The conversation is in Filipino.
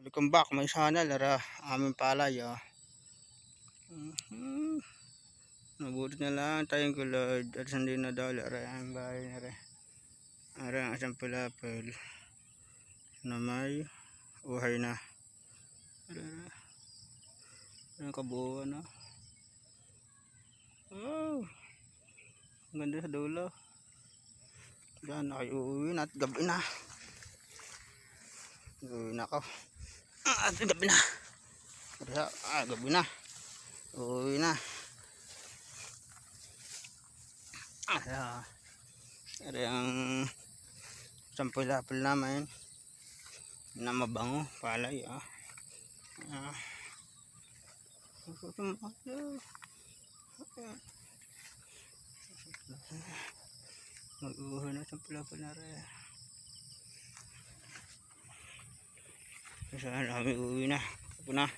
Welcome back my channel ara aming palay Nabuti na lang tayong kulod at hindi na dali ara ang bahay na ara. Ara ang isang pilapil na may uhay na. Ara ang kabuuan na. Oh, ganda sa dulo. Diyan na kayo uuwi na at gabi na. Uuwi na ako. At gabi na. Gabi na. Uuwi na. Ari ang sampul-apul namin na mabango palay mag-uho na sampul-apul na rin. Saan kami uwi na. Tapos na.